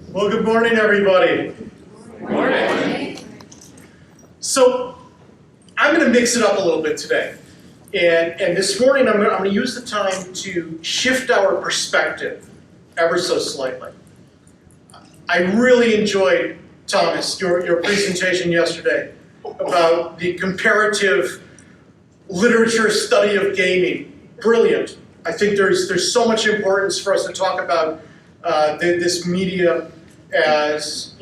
Well, good morning, everybody. Good morning. So, I'm going to mix it up a little bit today. And this morning, I'm going to use the time to shift our perspective ever so slightly. I really enjoyed, Thomas, your presentation yesterday about the comparative literature study of gaming. Brilliant. I think there's so much importance for us to talk about this media as,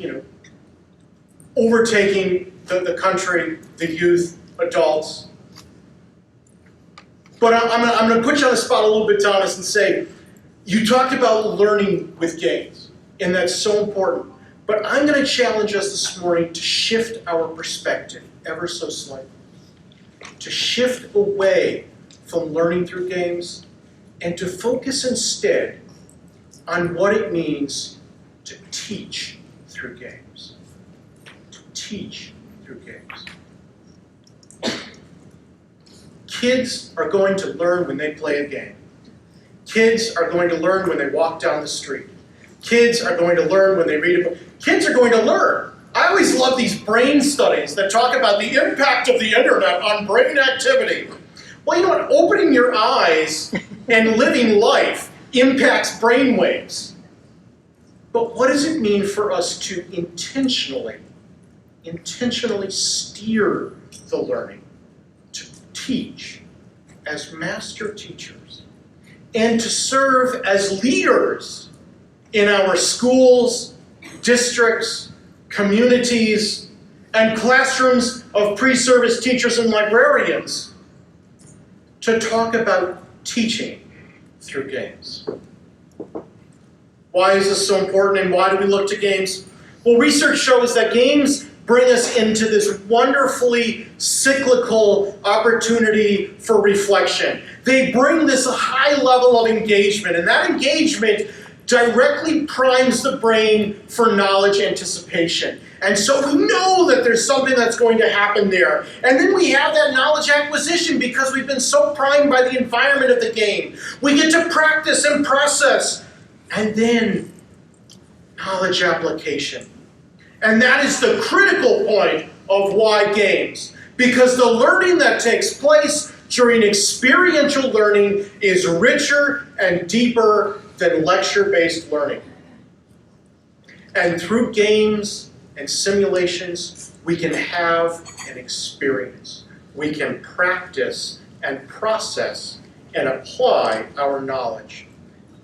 overtaking the country, the youth, adults. But I'm going to put you on the spot a little bit, Thomas, and say, you talked about learning with games, and that's so important. But I'm going to challenge us this morning to shift our perspective ever so slightly. To shift away from learning through games and to focus instead on what it means to teach through games. To teach through games. Kids are going to learn when they play a game. Kids are going to learn when they walk down the street. Kids are going to learn when they read a book. Kids are going to learn. I always love these brain studies that talk about the impact of the internet on brain activity. Well, you know what? Opening your eyes and living life impacts brain waves. But what does it mean for us to intentionally steer the learning, to teach as master teachers, and to serve as leaders in our schools, districts, communities, and classrooms of pre-service teachers and librarians to talk about teaching through games? Why is this so important, and why do we look to games? Well, research shows that games bring us into this wonderfully cyclical opportunity for reflection. They bring this high level of engagement, and that engagement directly primes the brain for knowledge anticipation. And so we know that there's something that's going to happen there. And then we have that knowledge acquisition because we've been so primed by the environment of the game. We get to practice and process. And then knowledge application. And that is the critical point of why games. Because the learning that takes place during experiential learning is richer and deeper than lecture-based learning. And through games and simulations, we can have an experience. We can practice and process and apply our knowledge.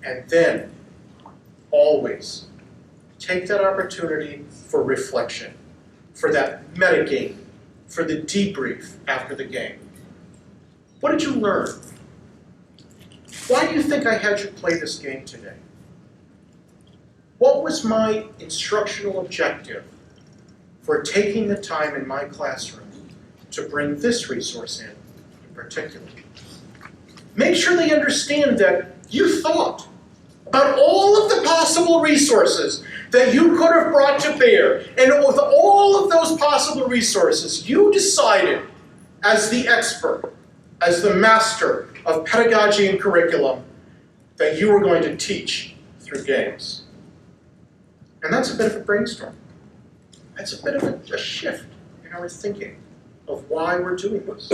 And then, always, take that opportunity for reflection, for that metagame, for the debrief after the game. What did you learn? Why do you think I had you play this game today? What was my instructional objective for taking the time in my classroom to bring this resource in particular? Make sure they understand that you thought about all of the possible resources that you could have brought to bear. And with all of those possible resources, you decided as the expert, as the master of pedagogy and curriculum, that you were going to teach through games. And that's a bit of a brainstorm. That's a bit of a shift in our thinking of why we're doing this.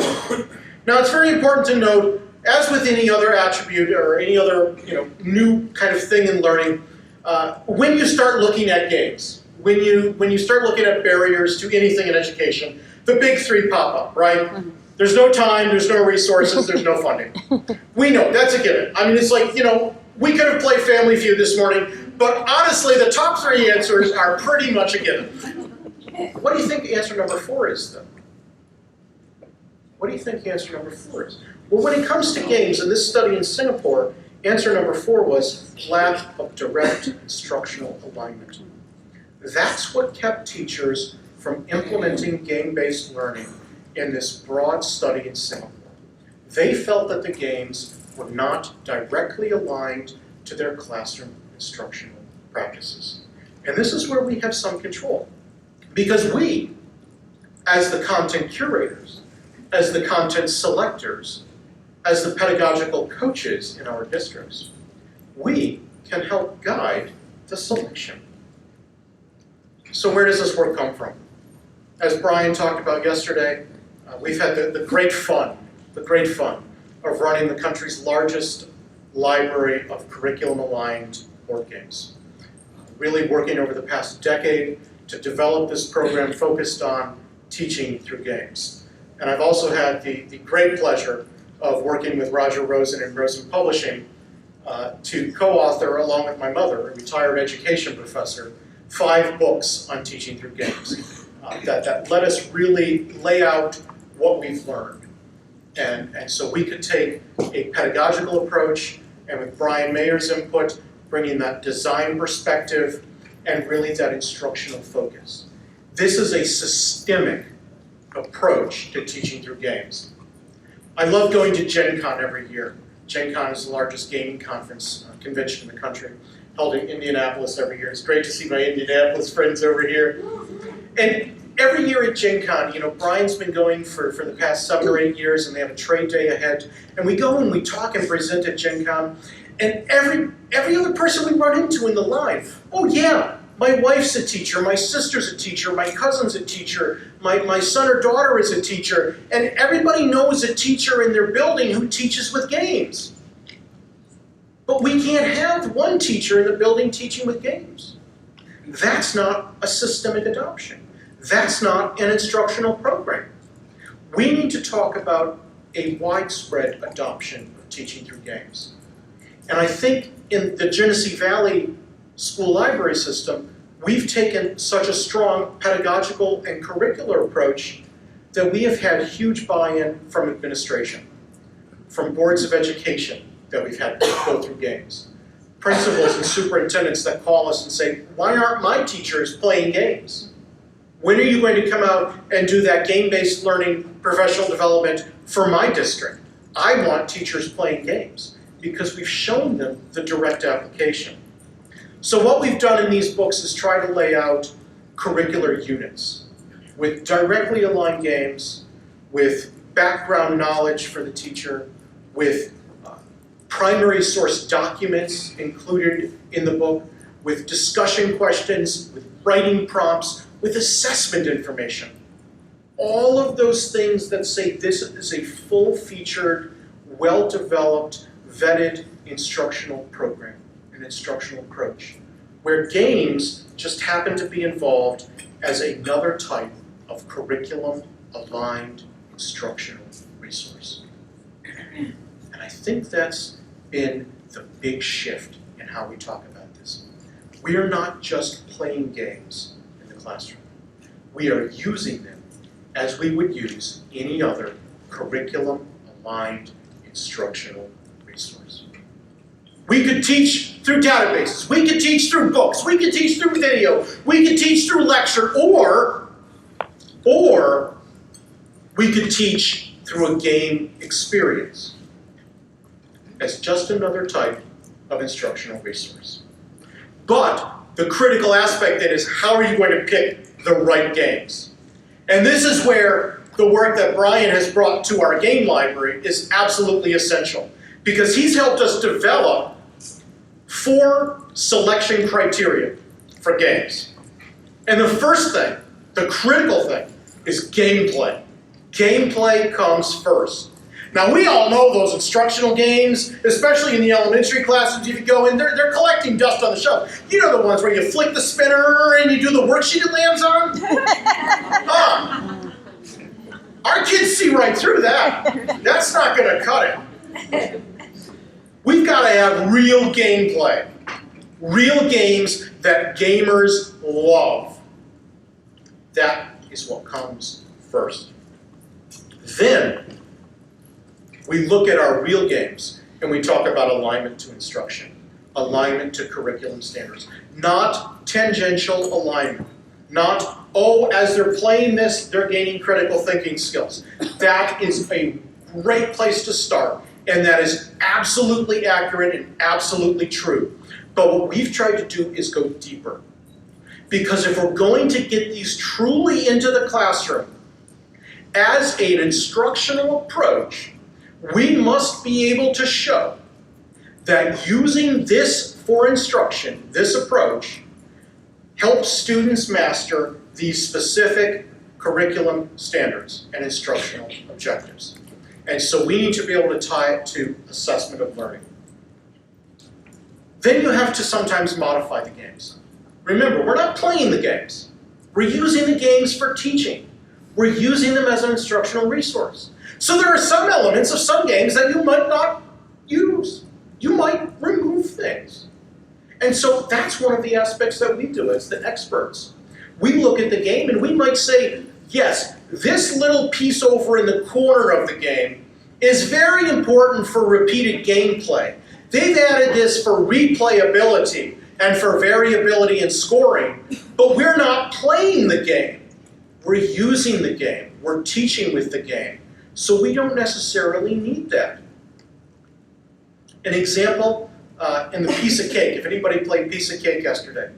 Now, it's very important to note, as with any other attribute or any other new kind of thing in learning, when you start looking at games, when you start looking at barriers to anything in education, the big three pop up, right? Mm-hmm. There's no time, there's no resources, there's no funding. We know, that's a given. I mean, it's like, we could have played Family Feud this morning, but honestly, the top three answers are pretty much a given. What do you think answer number 4 is, though? What do you think answer number 4 is? Well, when it comes to games, in this study in Singapore, answer number 4 was lack of direct instructional alignment. That's what kept teachers from implementing game-based learning in this broad study in Singapore. They felt that the games were not directly aligned to their classroom instructional practices. And this is where we have some control. Because we, as the content curators, as the content selectors, as the pedagogical coaches in our districts, we can help guide the selection. So where does this work come from? As Brian talked about yesterday, we've had the great fun of running the country's largest library of curriculum-aligned board games. Really working over the past decade to develop this program focused on teaching through games. And I've also had the great pleasure of working with Roger Rosen and Rosen Publishing to co-author, along with my mother, a retired education professor, 5 books on teaching through games that let us really lay out what we've learned. And so we could take a pedagogical approach, and with Brian Mayer's input, bringing that design perspective and really that instructional focus. This is a systemic approach to teaching through games. I love going to Gen Con every year. Gen Con is the largest gaming conference convention in the country, held in Indianapolis every year. It's great to see my Indianapolis friends over here. And every year at Gen Con, Brian's been going for the past 7 or 8 years, and they have a trade day ahead. And we go and we talk and present at Gen Con, and every other person we run into in the line, oh yeah, my wife's a teacher, my sister's a teacher, my cousin's a teacher, my son or daughter is a teacher, and everybody knows a teacher in their building who teaches with games. But we can't have one teacher in the building teaching with games. That's not a systemic adoption. That's not an instructional program. We need to talk about a widespread adoption of teaching through games. And I think in the Genesee Valley school library system, we've taken such a strong pedagogical and curricular approach that we have had huge buy-in from administration, from boards of education that we've had to go through games, principals and superintendents that call us and say, why aren't my teachers playing games? When are you going to come out and do that game-based learning professional development for my district? I want teachers playing games because we've shown them the direct application. So what we've done in these books is try to lay out curricular units with directly aligned games, with background knowledge for the teacher, with primary source documents included in the book, with discussion questions, with writing prompts, with assessment information. All of those things that say this is a full-featured, well-developed, vetted instructional program, an instructional approach, where games just happen to be involved as another type of curriculum-aligned instructional resource. And I think that's been the big shift in how we talk about this. We are not just playing games in the classroom. We are using them as we would use any other curriculum-aligned instructional resource. We could teach through databases, we could teach through books, we could teach through video, we could teach through lecture, or we could teach through a game experience as just another type of instructional resource. But the critical aspect then is, how are you going to pick the right games? And this is where the work that Brian has brought to our game library is absolutely essential, because he's helped us develop 4 selection criteria for games. And the first thing, the critical thing, is gameplay. Gameplay comes first. Now, we all know those instructional games, especially in the elementary classes. If you go in, they're collecting dust on the shelf. You know the ones where you flick the spinner and you do the worksheet it lands on? Our kids see right through that. That's not going to cut it. We've got to have real gameplay. Real games that gamers love. That is what comes first. Then, we look at our real games and we talk about alignment to instruction, alignment to curriculum standards, not tangential alignment, not, oh, as they're playing this, they're gaining critical thinking skills. That is a great place to start, and that is absolutely accurate and absolutely true. But what we've tried to do is go deeper. Because if we're going to get these truly into the classroom as an instructional approach, we must be able to show that using this for instruction, this approach, help students master these specific curriculum standards and instructional objectives. And so we need to be able to tie it to assessment of learning. Then you have to sometimes modify the games. Remember, we're not playing the games. We're using the games for teaching. We're using them as an instructional resource. So there are some elements of some games that you might not use. You might remove things. And so that's one of the aspects that we do as the experts. We look at the game and we might say, yes, this little piece over in the corner of the game is very important for repeated gameplay. They've added this for replayability and for variability in scoring, but we're not playing the game. We're using the game. We're teaching with the game. So we don't necessarily need that. An example in the piece of cake, if anybody played piece of cake yesterday,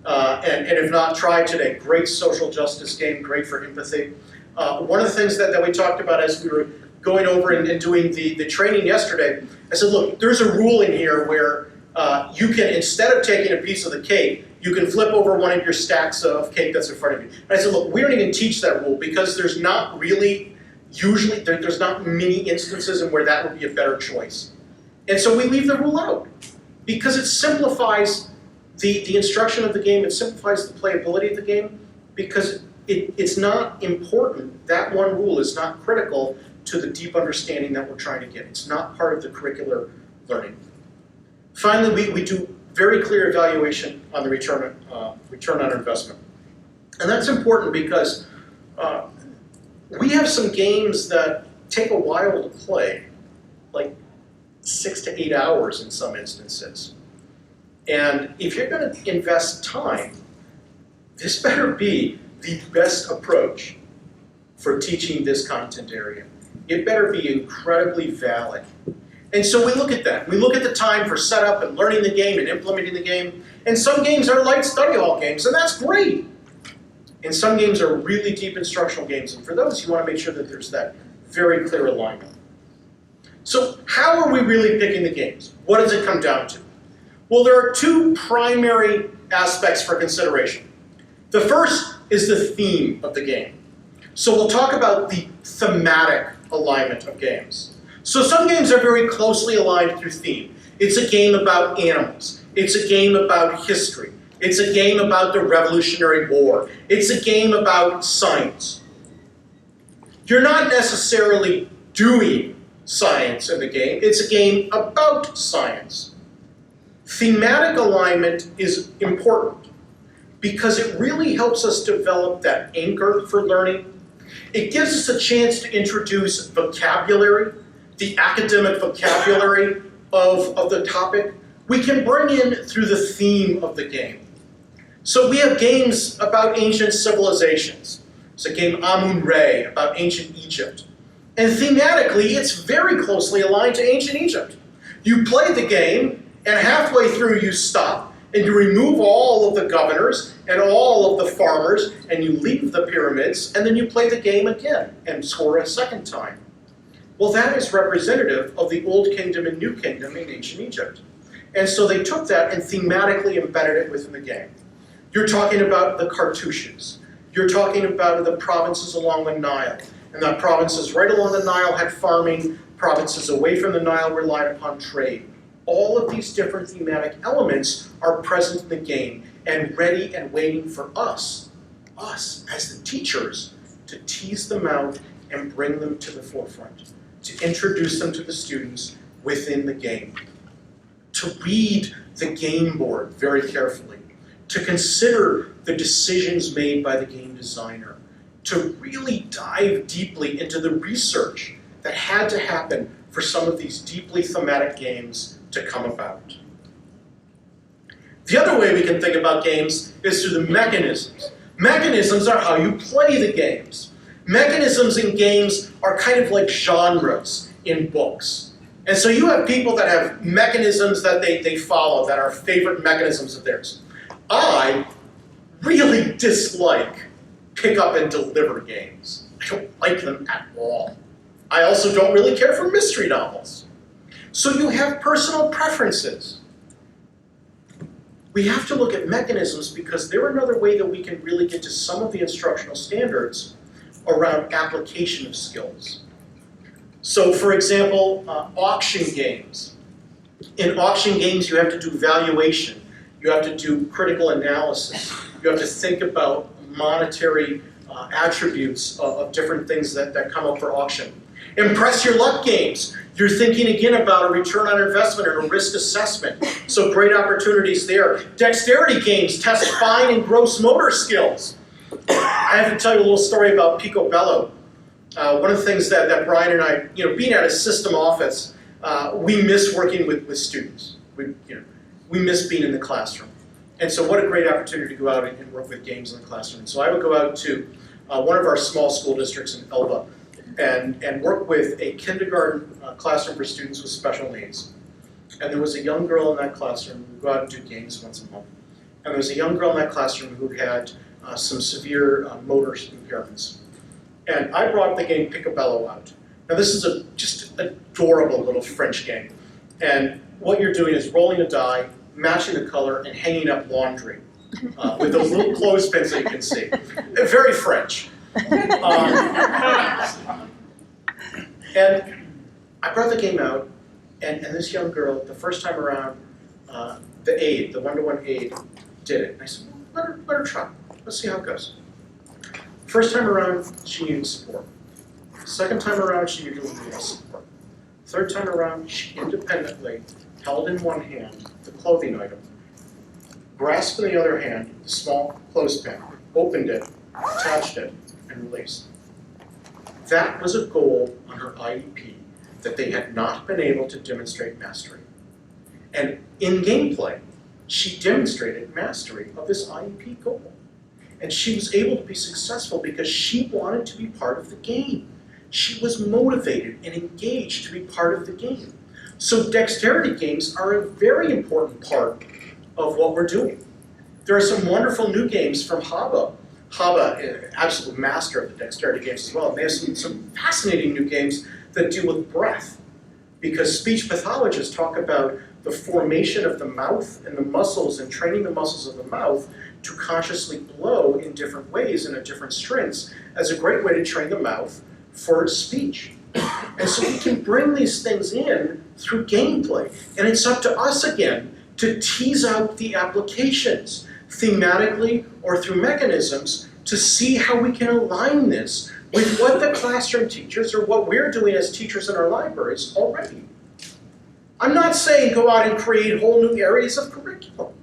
and if not, try today. Great social justice game, great for empathy. One of the things that we talked about as we were going over and doing the training yesterday, I said, look, there's a rule in here where you can, instead of taking a piece of the cake, you can flip over one of your stacks of cake that's in front of you. And I said, look, we don't even teach that rule because there's not really, usually, there's not many instances in where that would be a better choice. And so we leave the rule out because it simplifies the instruction of the game, it simplifies the playability of the game because it's not important. That one rule is not critical to the deep understanding that we're trying to get. It's not part of the curricular learning. Finally, we do very clear evaluation on the return on investment. And that's important because we have some games that take a while to play, like 6 to 8 hours in some instances. And if you're going to invest time, this better be the best approach for teaching this content area. It better be incredibly valid. And so we look at that. We look at the time for setup and learning the game and implementing the game. And some games are light study hall games, and that's great. And some games are really deep instructional games. And for those, you want to make sure that there's that very clear alignment. So how are we really picking the games? What does it come down to? Well, there are two primary aspects for consideration. The first is the theme of the game. So we'll talk about the thematic alignment of games. So some games are very closely aligned through theme. It's a game about animals. It's a game about history. It's a game about the Revolutionary War. It's a game about science. You're not necessarily doing science in the game. It's a game about science. Thematic alignment is important because it really helps us develop that anchor for learning. It gives us a chance to introduce vocabulary, the academic vocabulary of the topic. We can bring in through the theme of the game. So we have games about ancient civilizations. It's a game Amun-Re about ancient Egypt. And thematically, it's very closely aligned to ancient Egypt. You play the game, and halfway through you stop, and you remove all of the governors and all of the farmers, and you leave the pyramids, and then you play the game again and score a second time. Well, that is representative of the Old Kingdom and New Kingdom in ancient Egypt. And so they took that and thematically embedded it within the game. You're talking about the Cartouches. You're talking about the provinces along the Nile. And the provinces right along the Nile had farming. Provinces away from the Nile relied upon trade. All of these different thematic elements are present in the game and ready and waiting for us as the teachers, to tease them out and bring them to the forefront, to introduce them to the students within the game, to read the game board very carefully, to consider the decisions made by the game designer, to really dive deeply into the research that had to happen for some of these deeply thematic games to come about. The other way we can think about games is through the mechanisms. Mechanisms are how you play the games. Mechanisms in games are kind of like genres in books. And so you have people that have mechanisms that they follow, that are favorite mechanisms of theirs. I really dislike pick up and deliver games. I don't like them at all. I also don't really care for mystery novels. So you have personal preferences. we have to look at mechanisms because they're another way that we can really get to some of the instructional standards around application of skills. So for example, auction games. In auction games, you have to do valuation. You have to do critical analysis. You have to think about monetary attributes of different things that come up for auction. Impress your luck games. You're thinking again about a return on investment or a risk assessment. So great opportunities there. Dexterity games test fine and gross motor skills. I have to tell you a little story about picobello. One of the things that Brian and I, being at a system office, we miss working with students. We miss being in the classroom. And so what a great opportunity to go out and work with games in the classroom. So I would go out to one of our small school districts in Elba and work with a kindergarten classroom for students with special needs. And there was a young girl in that classroom. We go out and do games once a month. And there was a young girl in that classroom who had some severe motor impairments. And I brought the game Picobello out. Now this is just adorable little French game. And what you're doing is rolling a die, matching the color, and hanging up laundry with those little clothespins that you can see. Very French. And I brought the game out, and this young girl, the first time around, the one-to-one aide, did it. And I said, well, let her try. Let's see how it goes. First time around, she needed support. Second time around, she needed a little more support. Third time around, she independently held in one hand the clothing item, grasped in the other hand the small clothespin, opened it, attached it, and released. That was a goal on her IEP that they had not been able to demonstrate mastery. And in gameplay, she demonstrated mastery of this IEP goal. And she was able to be successful because she wanted to be part of the game. She was motivated and engaged to be part of the game. So dexterity games are a very important part of what we're doing. There are some wonderful new games from Haba. Haba is an absolute master of the dexterity games as well. And they have some fascinating new games that deal with breath. Because speech pathologists talk about the formation of the mouth and the muscles and training the muscles of the mouth to consciously blow in different ways and at different strengths as a great way to train the mouth for speech. And so we can bring these things in through gameplay. And it's up to us again to tease out the applications thematically or through mechanisms to see how we can align this with what the classroom teachers or what we're doing as teachers in our libraries already. I'm not saying go out and create whole new areas of curriculum.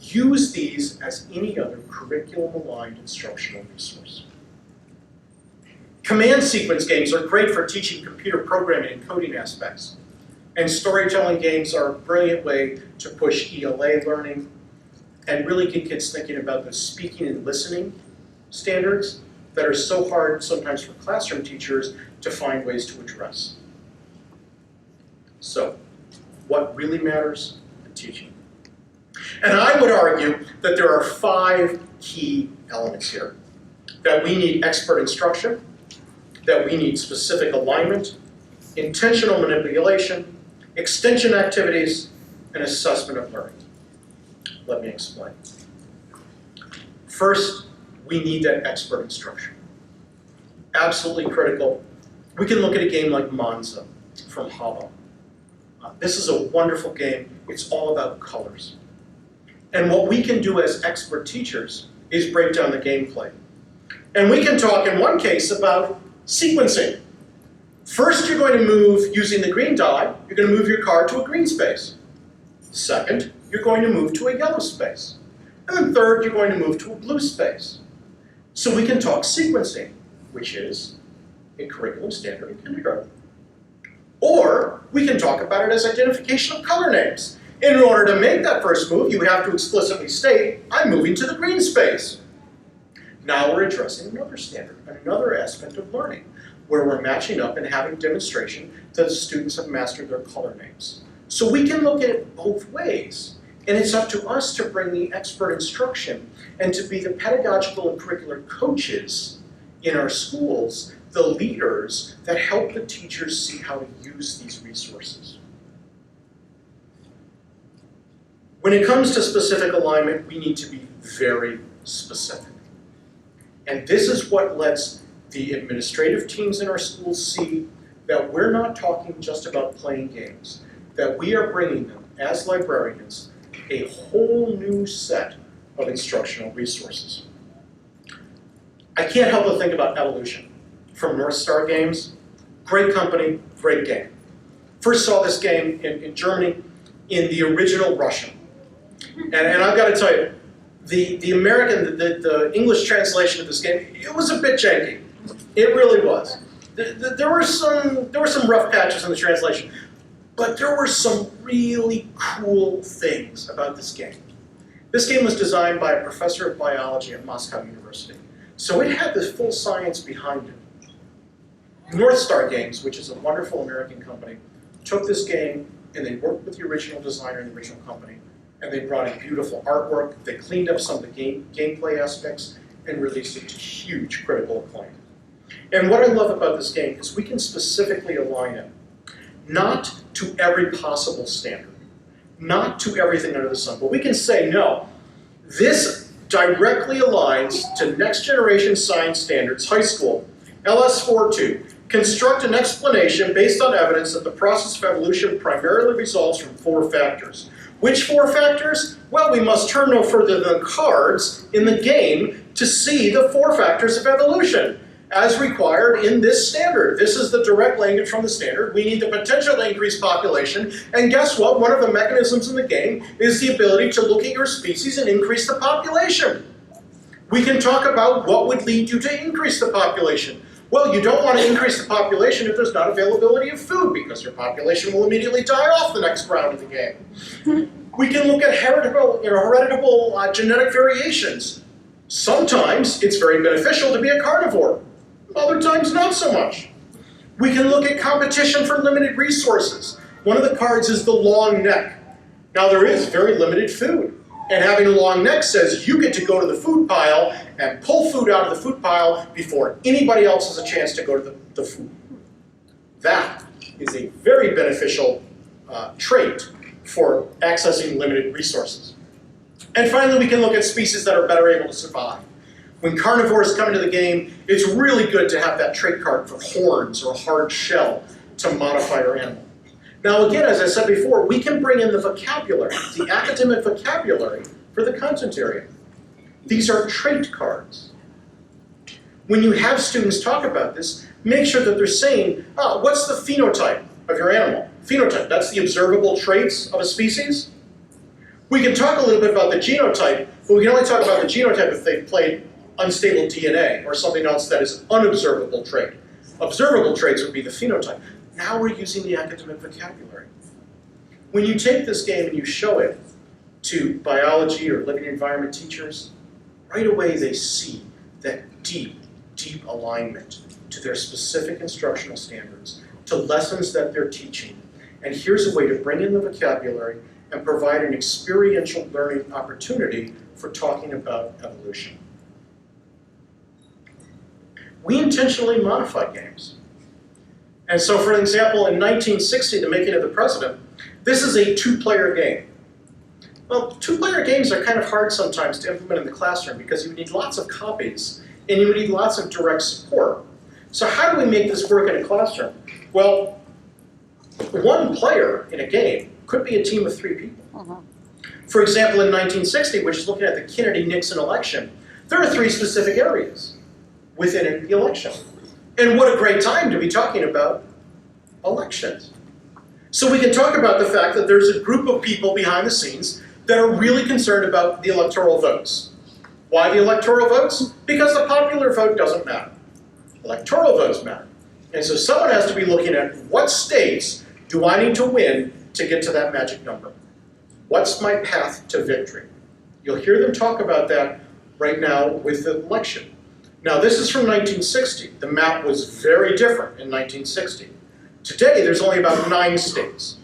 Use these as any other curriculum-aligned instructional resource. Command sequence games are great for teaching computer programming and coding aspects. And storytelling games are a brilliant way to push ELA learning and really get kids thinking about the speaking and listening standards that are so hard sometimes for classroom teachers to find ways to address. So, what really matters in teaching? And I would argue that there are 5 key elements here. That we need expert instruction, that we need specific alignment, intentional manipulation, extension activities, and assessment of learning. Let me explain. First, we need that expert instruction. Absolutely critical. We can look at a game like Monza from Haba. This is a wonderful game. It's all about colors. And what we can do as expert teachers is break down the gameplay. And we can talk in one case about sequencing. First, you're going to move using the green die. You're going to move your card to a green space. Second, you're going to move to a yellow space. And then third, you're going to move to a blue space. So we can talk sequencing, which is a curriculum standard in kindergarten. Or we can talk about it as identification of color names. In order to make that first move, you have to explicitly state, I'm moving to the green space. Now we're addressing another standard, another aspect of learning, where we're matching up and having demonstration that the students have mastered their color names. So we can look at it both ways. And it's up to us to bring the expert instruction and to be the pedagogical and curricular coaches in our schools, the leaders that help the teachers see how to use these resources. When it comes to specific alignment, we need to be very specific. And this is what lets the administrative teams in our schools see that we're not talking just about playing games, that we are bringing them, as librarians, a whole new set of instructional resources. I can't help but think about Evolution from North Star Games. Great company, great game. First saw this game in Germany in the original Russian. And I've got to tell you, the American, the English translation of this game, it was a bit janky. It really was. There were some rough patches in the translation, but there were some really cool things about this game. This game was designed by a professor of biology at Moscow University, so it had this full science behind it. North Star Games, which is a wonderful American company, took this game and they worked with the original designer and the original company, and they brought in beautiful artwork, they cleaned up some of the gameplay aspects, and released it to huge critical acclaim. And what I love about this game is we can specifically align it, not to every possible standard, not to everything under the sun, but we can say, no, this directly aligns to next generation science standards, high school, LS42. Construct an explanation based on evidence that the process of evolution primarily results from 4 factors. Which 4 factors? Well, we must turn no further than cards in the game to see the 4 factors of evolution, as required in this standard. This is the direct language from the standard. We need the potential to increase population, and guess what? One of the mechanisms in the game is the ability to look at your species and increase the population. We can talk about what would lead you to increase the population. Well, you don't want to increase the population if there's not availability of food, because your population will immediately die off the next round of the game. We can look at heritable genetic variations. Sometimes it's very beneficial to be a carnivore. Other times not so much. We can look at competition for limited resources. One of the cards is the long neck. Now there is very limited food. And having a long neck says you get to go to the food pile and pull food out of the food pile before anybody else has a chance to go to the food. That is a very beneficial trait for accessing limited resources. And finally, we can look at species that are better able to survive. When carnivores come into the game, it's really good to have that trait card for horns or a hard shell to modify our animal. Now again, as I said before, we can bring in the vocabulary, the academic vocabulary for the content area. These are trait cards. When you have students talk about this, make sure that they're saying, what's the phenotype of your animal? Phenotype, that's the observable traits of a species. We can talk a little bit about the genotype, but we can only talk about the genotype if they've played unstable DNA or something else that is an unobservable trait. Observable traits would be the phenotype. Now we're using the academic vocabulary. When you take this game and you show it to biology or living environment teachers, right away they see that deep, deep alignment to their specific instructional standards, to lessons that they're teaching. And here's a way to bring in the vocabulary and provide an experiential learning opportunity for talking about evolution. We intentionally modify games. And so, for example, in 1960, The Making of the President, this is a 2-player game. Well, 2-player games are kind of hard sometimes to implement in the classroom because you need lots of copies and you need lots of direct support. So how do we make this work in a classroom? Well, 1 player in a game could be a team of 3 people. For example, in 1960, which is looking at the Kennedy-Nixon election, there are 3 specific areas within the election. And what a great time to be talking about elections. So we can talk about the fact that there's a group of people behind the scenes that are really concerned about the electoral votes. Why the electoral votes? Because the popular vote doesn't matter. Electoral votes matter. And so someone has to be looking at what states do I need to win to get to that magic number? What's my path to victory? You'll hear them talk about that right now with the election. Now this is from 1960. The map was very different in 1960. Today there's only about 9 states.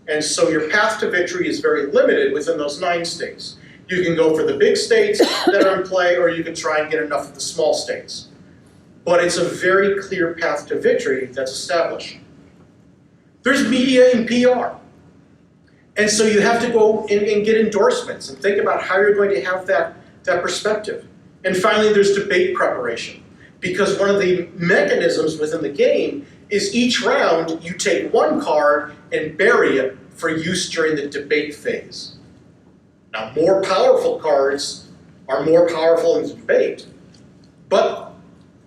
And so your path to victory is very limited within those 9 states. You can go for the big states that are in play, or you can try and get enough of the small states. But it's a very clear path to victory that's established. There's media and PR. And so you have to go and get endorsements and think about how you're going to have that perspective. And finally, there's debate preparation. Because one of the mechanisms within the game is each round you take one card and bury it for use during the debate phase. Now, more powerful cards are more powerful in the debate, but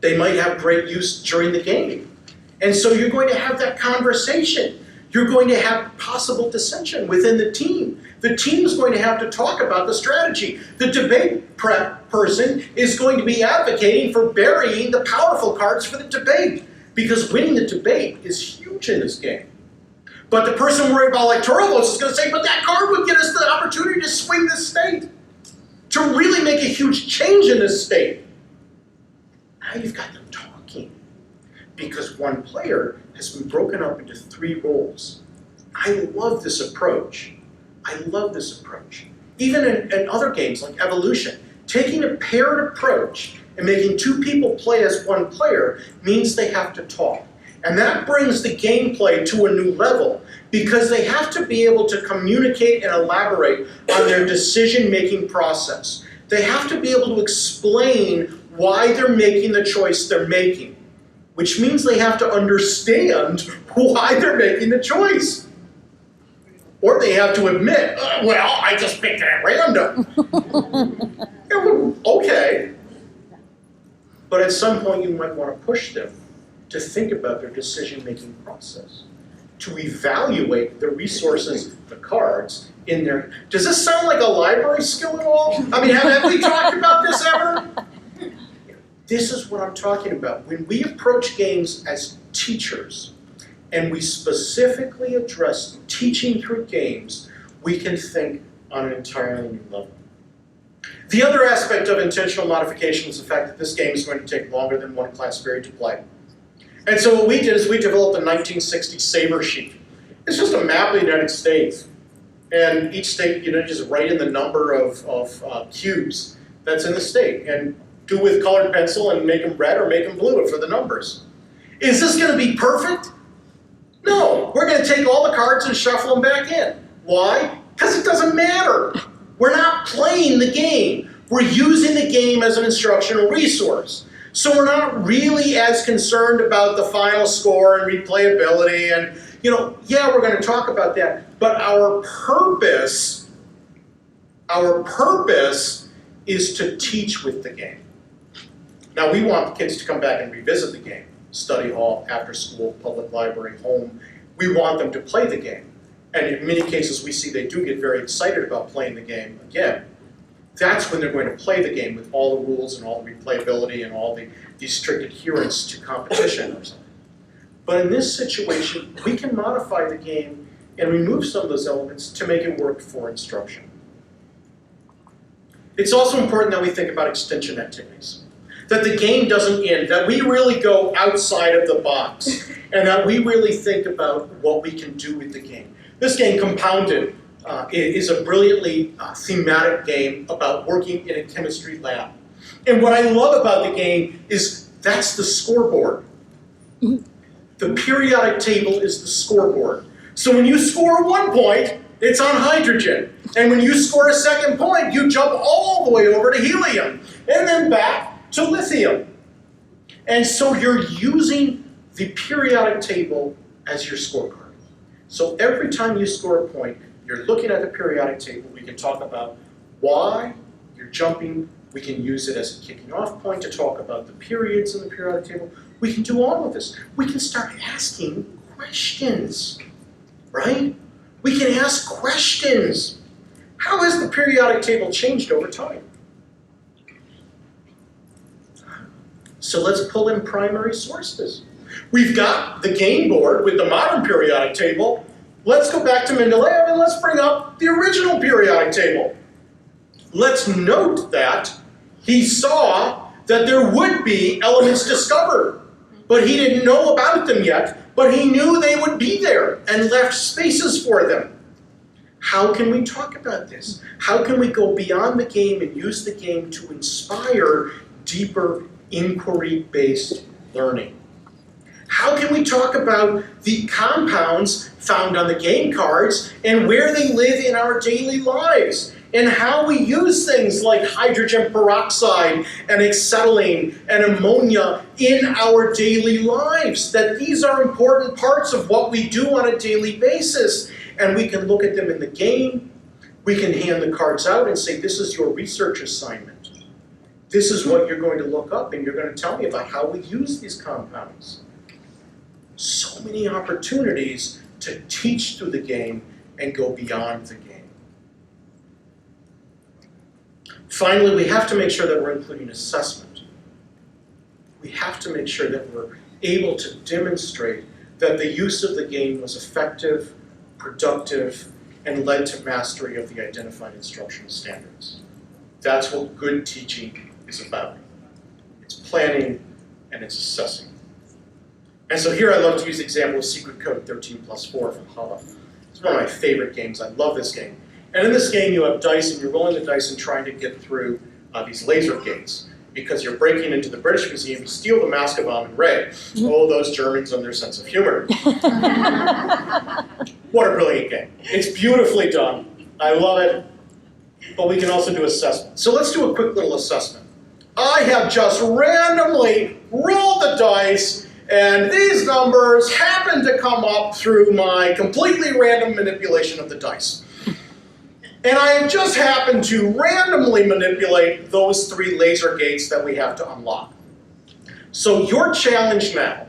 they might have great use during the game. And so you're going to have that conversation. You're going to have possible dissension within the team. The team is going to have to talk about the strategy. The debate prep person is going to be advocating for burying the powerful cards for the debate, because winning the debate is huge in this game. But the person worried about electoral votes is going to say, but that card would get us the opportunity to swing this state, to really make a huge change in this state. Now you've got them talking, because one player has been broken up into 3 roles. I love this approach. I love this approach. Even in other games like Evolution, taking a paired approach and making 2 people play as one player means they have to talk. And that brings the gameplay to a new level, because they have to be able to communicate and elaborate on their decision-making process. They have to be able to explain why they're making the choice they're making, which means they have to understand why they're making the choice. Or they have to admit, well, I just picked it at random. Yeah, well, okay. But at some point you might want to push them to think about their decision-making process, to evaluate the resources, the cards, in their... Does this sound like a library skill at all? I mean, have we talked about this ever? This is what I'm talking about. When we approach games as teachers, and we specifically address teaching through games, we can think on an entirely new level. The other aspect of intentional modification is the fact that this game is going to take longer than one class period to play. And so what we did is we developed a 1960 saber sheet. It's just a map of the United States. And each state, just write in the number of cubes that's in the state. And do with colored pencil and make them red or make them blue for the numbers. Is this going to be perfect? No. We're going to take all the cards and shuffle them back in. Why? Because it doesn't matter. We're not playing the game. We're using the game as an instructional resource. So we're not really as concerned about the final score and replayability. And, yeah, we're going to talk about that. But our purpose is to teach with the game. Now, we want the kids to come back and revisit the game. Study hall, after school, public library, home. We want them to play the game. And in many cases, we see they do get very excited about playing the game again. That's when they're going to play the game with all the rules and all the replayability and all the strict adherence to competition or something. But in this situation, we can modify the game and remove some of those elements to make it work for instruction. It's also important that we think about extension activities. That the game doesn't end, that we really go outside of the box, and that we really think about what we can do with the game. This game, Compounded, is a brilliantly thematic game about working in a chemistry lab. And what I love about the game is that's the scoreboard. The periodic table is the scoreboard. So when you score 1 point, it's on hydrogen. And when you score a second point, you jump all the way over to helium, and then back to lithium. And so you're using the periodic table as your scorecard. So every time you score a point, you're looking at the periodic table. We can talk about why you're jumping. We can use it as a kicking off point to talk about the periods in the periodic table. We can do all of this. We can start asking questions, right? We can ask questions. How has the periodic table changed over time? So let's pull in primary sources. We've got the game board with the modern periodic table. Let's go back to Mendeleev and let's bring up the original periodic table. Let's note that he saw that there would be elements discovered, but he didn't know about them yet, but he knew they would be there and left spaces for them. How can we talk about this? How can we go beyond the game and use the game to inspire deeper inquiry-based learning? How can we talk about the compounds found on the game cards and where they live in our daily lives? And how we use things like hydrogen peroxide and acetylene and ammonia in our daily lives. That these are important parts of what we do on a daily basis. And we can look at them in the game. We can hand the cards out and say, this is your research assignment. This is what you're going to look up, and you're going to tell me about how we use these compounds. So many opportunities to teach through the game and go beyond the game. Finally, we have to make sure that we're including assessment. We have to make sure that we're able to demonstrate that the use of the game was effective, productive, and led to mastery of the identified instructional standards. That's what good teaching is about. It's planning and it's assessing. And so here I love to use the example of Secret Code 13+4 from Hala. It's one of my favorite games. I love this game. And in this game you have dice and you're rolling the dice and trying to get through these laser gates. Because you're breaking into the British Museum to steal the Mask of Amun Re. Oh, those Germans and their sense of humor. What a brilliant game. It's beautifully done. I love it. But we can also do assessment. So let's do a quick little assessment. I have just randomly rolled the dice, and these numbers happen to come up through my completely random manipulation of the dice. And I have just happened to randomly manipulate those 3 laser gates that we have to unlock. So your challenge now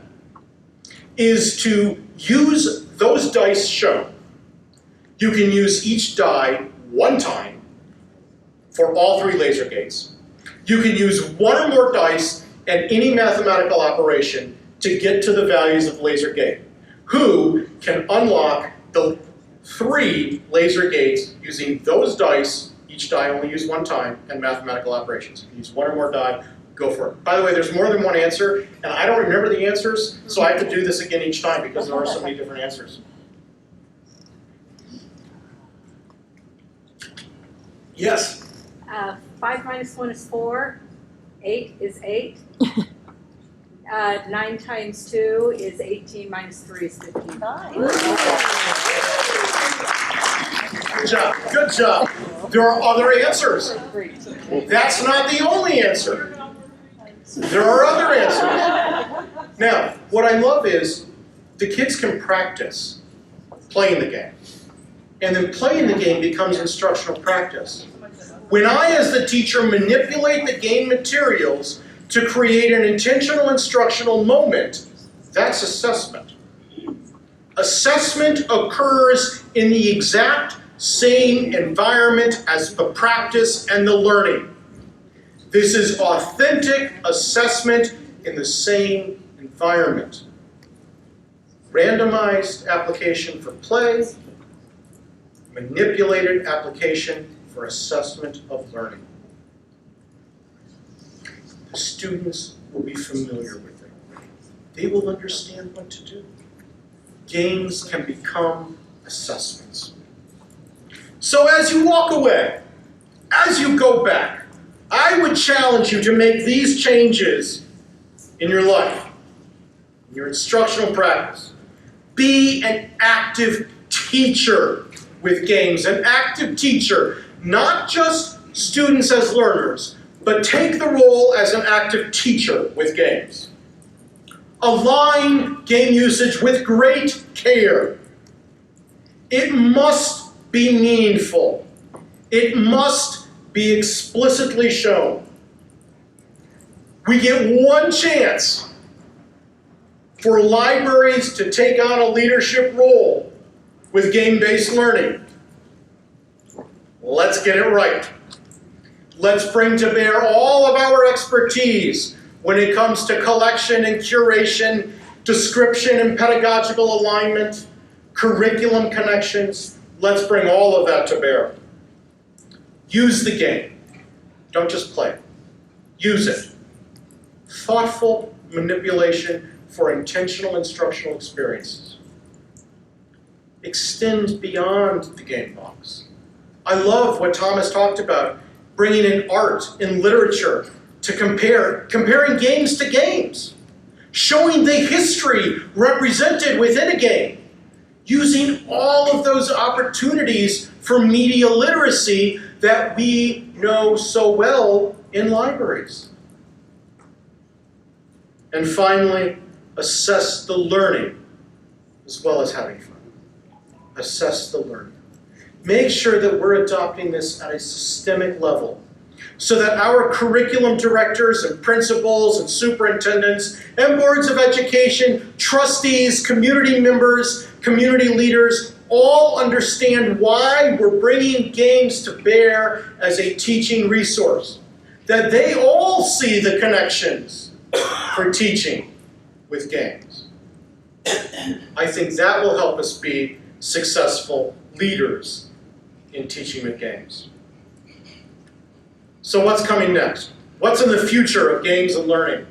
is to use those dice shown. You can use each die 1 time for all 3 laser gates. You can use 1 or more dice and any mathematical operation to get to the values of laser gate. Who can unlock the 3 laser gates using those dice, each die only used 1 time, and mathematical operations. You can use 1 or more die, go for it. By the way, there's more than 1 answer, and I don't remember the answers, so I have to do this again each time because there are so many different answers. Yes? 5 minus 1 is 4. 8 is 8. 9 times 2 is 18, minus 3 is 55. Good job, good job. There are other answers. That's not the only answer. There are other answers. Now, what I love is the kids can practice playing the game. And then playing the game becomes instructional practice. When I, as the teacher, manipulate the game materials to create an intentional instructional moment, that's assessment. Assessment occurs in the exact same environment as the practice and the learning. This is authentic assessment in the same environment. Randomized application for play, manipulated application for assessment of learning. The students will be familiar with it. They will understand what to do. Games can become assessments. So as you walk away, as you go back, I would challenge you to make these changes in your life, in your instructional practice. Be an active teacher with games, an active teacher, not just students as learners, but take the role as an active teacher with games. Align game usage with great care. It must be meaningful. It must be explicitly shown. We get 1 chance for libraries to take on a leadership role with game-based learning. Let's get it right. Let's bring to bear all of our expertise when it comes to collection and curation, description and pedagogical alignment, curriculum connections. Let's bring all of that to bear. Use the game. Don't just play it. Use it. Thoughtful manipulation for intentional instructional experiences. Extend beyond the game box. I love what Thomas talked about, bringing in art and literature to comparing games to games. showing the history represented within a game, using all of those opportunities for media literacy that we know so well in libraries. And finally, assess the learning as well as having fun. Assess the learning. Make sure that we're adopting this at a systemic level so that our curriculum directors and principals and superintendents and boards of education, trustees, community members, community leaders, all understand why we're bringing games to bear as a teaching resource. That they all see the connections for teaching with games. I think that will help us be successful leaders in teaching with games. So what's coming next? What's in the future of games and learning?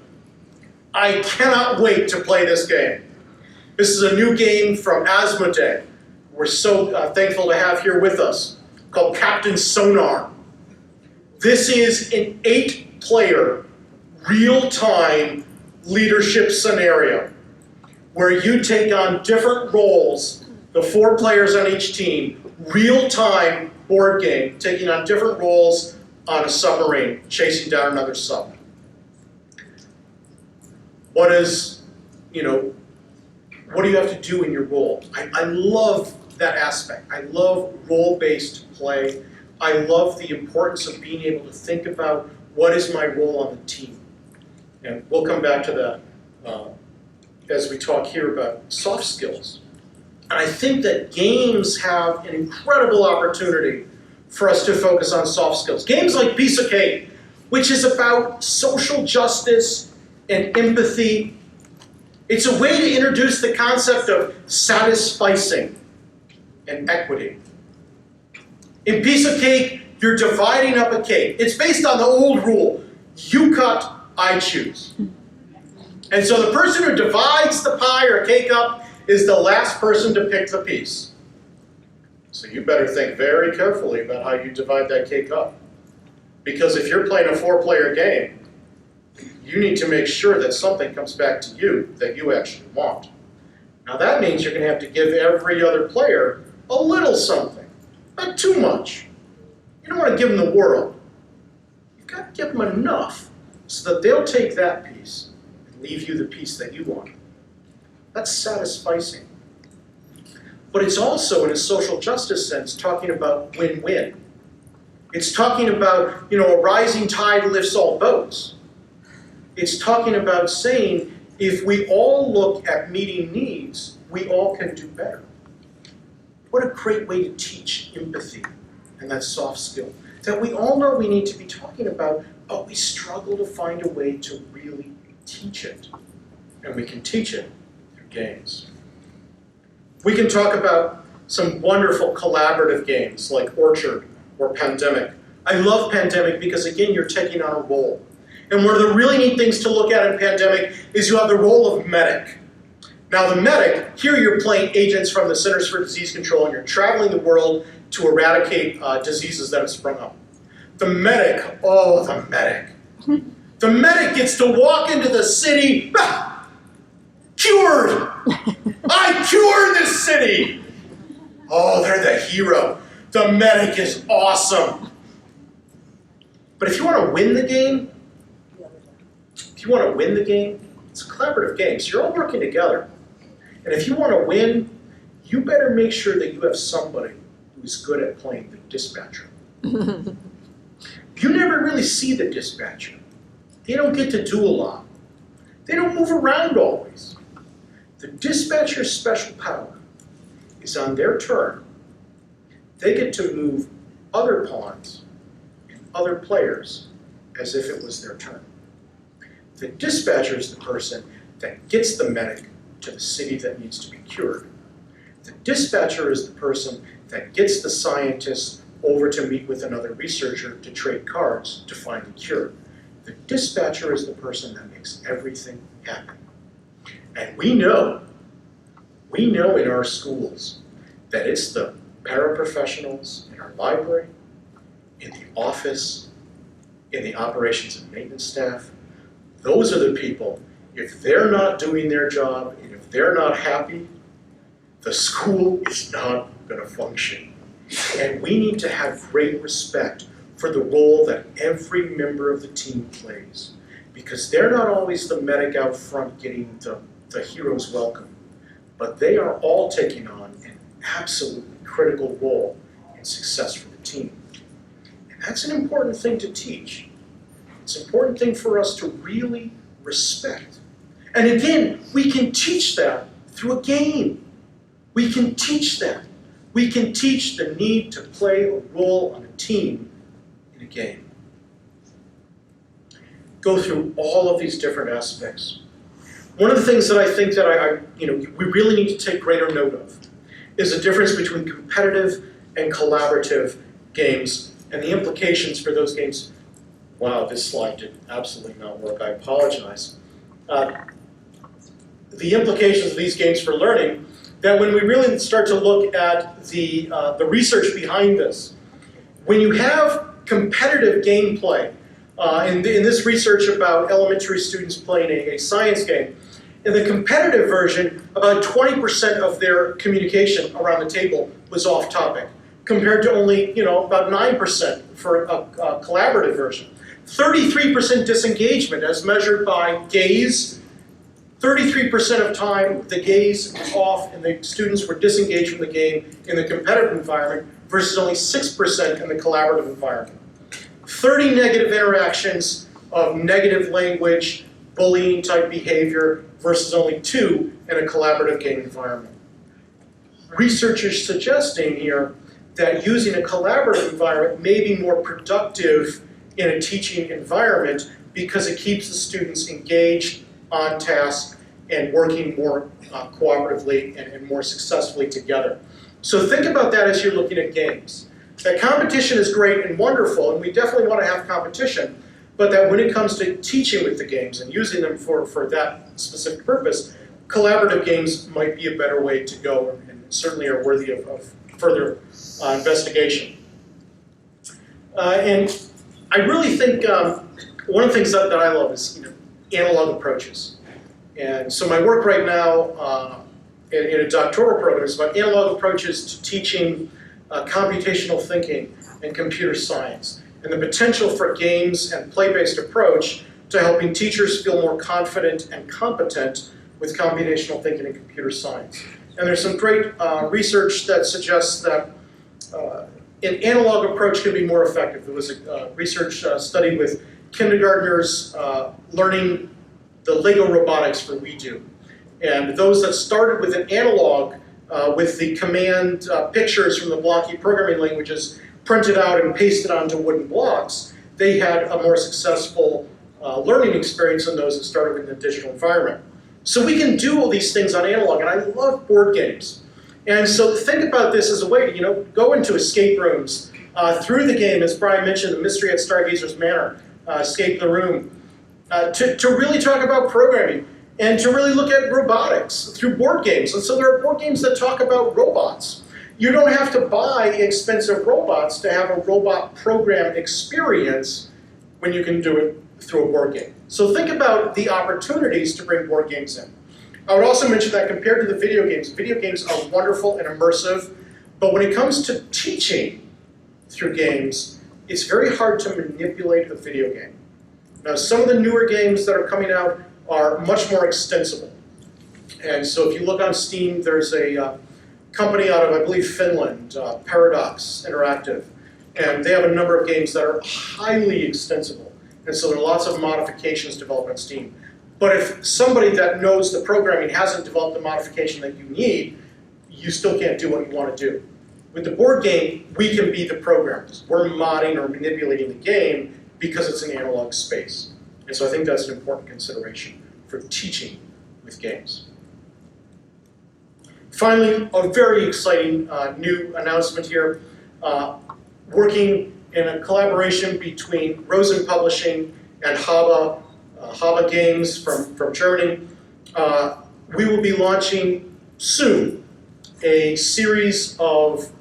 I cannot wait to play this game. This is a new game from Asmodee. We're so thankful to have here with us, called Captain Sonar. This is an 8-player, real-time leadership scenario where you take on different roles, the 4 players on each team, real-time board game, taking on different roles on a submarine, chasing down another sub. What do you have to do in your role? I love that aspect. I love role-based play. I love the importance of being able to think about what is my role on the team. And we'll come back to that as we talk here about soft skills. And I think that games have an incredible opportunity for us to focus on soft skills. Games like Piece of Cake, which is about social justice and empathy. It's a way to introduce the concept of satisficing and equity. In Piece of Cake, you're dividing up a cake. It's based on the old rule, you cut, I choose. And so the person who divides the pie or cake up is the last person to pick the piece. So you better think very carefully about how you divide that cake up. Because if you're playing a 4-player game, you need to make sure that something comes back to you that you actually want. Now that means you're going to have to give every other player a little something, not too much. You don't want to give them the world. You've got to give them enough so that they'll take that piece and leave you the piece that you want. That's satisficing. But it's also, in a social justice sense, talking about win-win. It's talking about, a rising tide lifts all boats. It's talking about saying, if we all look at meeting needs, we all can do better. What a great way to teach empathy and that soft skill that we all know we need to be talking about, but we struggle to find a way to really teach it. And we can teach it through games. We can talk about some wonderful collaborative games like Orchard or Pandemic. I love Pandemic because, again, you're taking on a role. And one of the really neat things to look at in Pandemic is you have the role of medic. Now the medic, here you're playing agents from the Centers for Disease Control and you're traveling the world to eradicate diseases that have sprung up. The medic, oh, the medic. The medic gets to walk into the city, cured! I cured this city! Oh, they're the hero. The medic is awesome. But if you want to win the game, it's a collaborative game, so you're all working together. And if you want to win, you better make sure that you have somebody who's good at playing the dispatcher. You never really see the dispatcher. They don't get to do a lot. They don't move around always. The dispatcher's special power is on their turn. They get to move other pawns and other players as if it was their turn. The dispatcher is the person that gets the medic to the city that needs to be cured. The dispatcher is the person that gets the scientist over to meet with another researcher to trade cards to find a cure. The dispatcher is the person that makes everything happen. And we know in our schools that it's the paraprofessionals in our library, in the office, in the operations and maintenance staff. Those are the people If they're not doing their job, and if they're not happy, the school is not going to function. And we need to have great respect for the role that every member of the team plays, because they're not always the medic out front getting the hero's welcome, but they are all taking on an absolutely critical role in success for the team. And that's an important thing to teach. It's an important thing for us to really respect. And again, we can teach that through a game. We can teach that. We can teach the need to play a role on a team in a game. Go through all of these different aspects. One of the things that I think that we really need to take greater note of is the difference between competitive and collaborative games and the implications for those games. Wow, this slide did absolutely not work. I apologize. The implications of these games for learning, that when we really start to look at the research behind this, when you have competitive gameplay, in this research about elementary students playing a science game, in the competitive version, about 20% of their communication around the table was off topic, compared to only about 9% for a collaborative version. 33% disengagement as measured by gaze. 33% of time the gaze was off and the students were disengaged from the game in the competitive environment versus only 6% in the collaborative environment. 30 negative interactions of negative language, bullying type behavior versus only 2 in a collaborative game environment. Researchers suggesting here that using a collaborative environment may be more productive in a teaching environment because it keeps the students engaged, on task, and working more cooperatively and more successfully together. So think about that as you're looking at games. That competition is great and wonderful, and we definitely want to have competition, but that when it comes to teaching with the games and using them for that specific purpose, collaborative games might be a better way to go and certainly are worthy of further investigation. And I really think one of the things that I love is analog approaches. And so my work right now in a doctoral program is about analog approaches to teaching computational thinking and computer science, and the potential for games and play-based approach to helping teachers feel more confident and competent with computational thinking and computer science. And there's some great research that suggests that an analog approach can be more effective. There was a research study with kindergartners learning the Lego robotics for We Do. And those that started with an analog with the command pictures from the blocky programming languages printed out and pasted onto wooden blocks, they had a more successful learning experience than those that started in the digital environment. So we can do all these things on analog, and I love board games. And so think about this as a way to go into escape rooms through the game, as Brian mentioned, the Mystery at Stargazer's Manor, Escape the Room, to really talk about programming and to really look at robotics through board games. And so there are board games that talk about robots. You don't have to buy expensive robots to have a robot program experience when you can do it through a board game. So think about the opportunities to bring board games in. I would also mention that compared to the video games are wonderful and immersive, but when it comes to teaching through games, it's very hard to manipulate a video game. Now, some of the newer games that are coming out are much more extensible. And so if you look on Steam, there's a company out of, I believe, Finland, Paradox Interactive, and they have a number of games that are highly extensible. And so there are lots of modifications developed on Steam. But if somebody that knows the programming hasn't developed the modification that you need, you still can't do what you want to do. With the board game, we can be the programmers. We're modding or manipulating the game because it's an analog space. And so I think that's an important consideration for teaching with games. Finally, a very exciting new announcement here. Working in a collaboration between Rosen Publishing and Haba Games from Germany, we will be launching soon a series of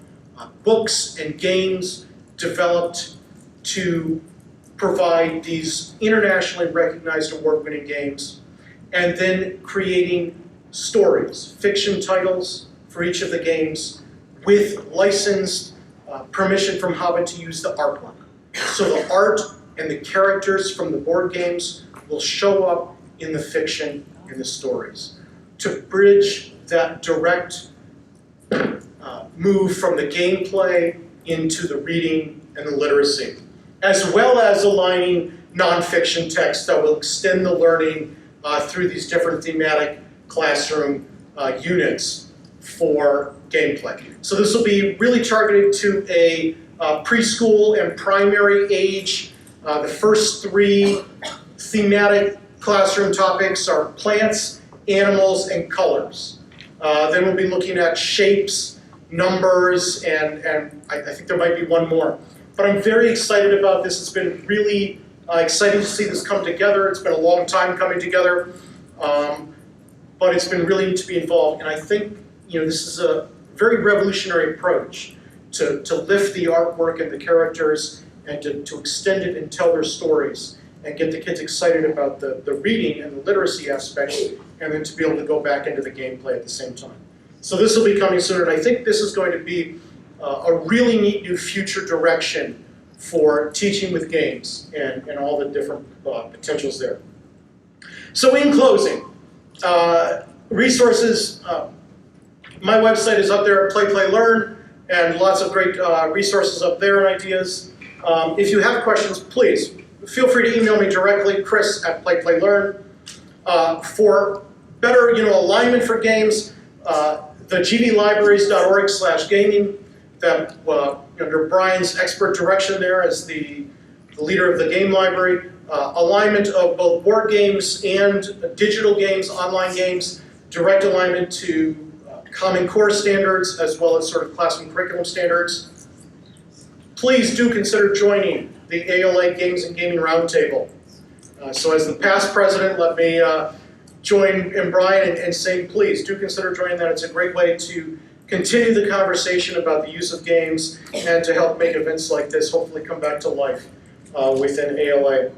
books and games developed to provide these internationally recognized award-winning games. and then creating stories, fiction titles for each of the games with licensed permission from Hobbit to use the artwork. So the art and the characters from the board games will show up in the fiction and the stories to bridge that direct move from the gameplay into the reading and the literacy, as well as aligning nonfiction text that will extend the learning through these different thematic classroom units for gameplay. So this will be really targeted to a preschool and primary age. The first 3 thematic classroom topics are plants, animals, and colors. Then we'll be looking at shapes, numbers, and I think there might be one more. But I'm very excited about this. It's been really exciting to see this come together. It's been a long time coming together, but it's been really neat to be involved. And I think this is a very revolutionary approach to lift the artwork and the characters and to extend it and tell their stories and get the kids excited about the reading and the literacy aspect, and then to be able to go back into the gameplay at the same time. So this will be coming soon, and I think this is going to be a really neat new future direction for teaching with games and all the different potentials there. So in closing, resources, my website is up there at Play, Play, Learn, and lots of great resources up there and ideas. If you have questions, please feel free to email me directly, chris@PlayPlayLearn. For better alignment for games, the gvlibraries.org/gaming, that under Brian's expert direction there as the leader of the game library, alignment of both board games and digital games, online games, direct alignment to Common Core standards as well as sort of classroom curriculum standards. Please do consider joining the ALA Games and Gaming Roundtable. So as the past president, let me join in Brian and saying, please do consider joining that. It's a great way to continue the conversation about the use of games and to help make events like this hopefully come back to life within ALA.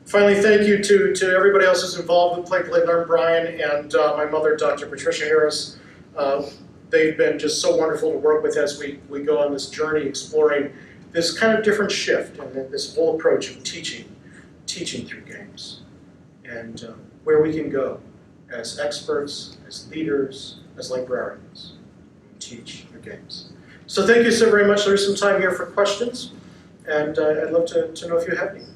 Finally, thank you to everybody else who's involved with Play, Play, Learn, Brian, and my mother, Dr. Patricia Harris. They've been just so wonderful to work with as we go on this journey exploring this kind of different shift and this whole approach of teaching through games, and where we can go as experts, as leaders, as librarians, who teach through games. So thank you so very much. There's some time here for questions, and I'd love to know if you have any.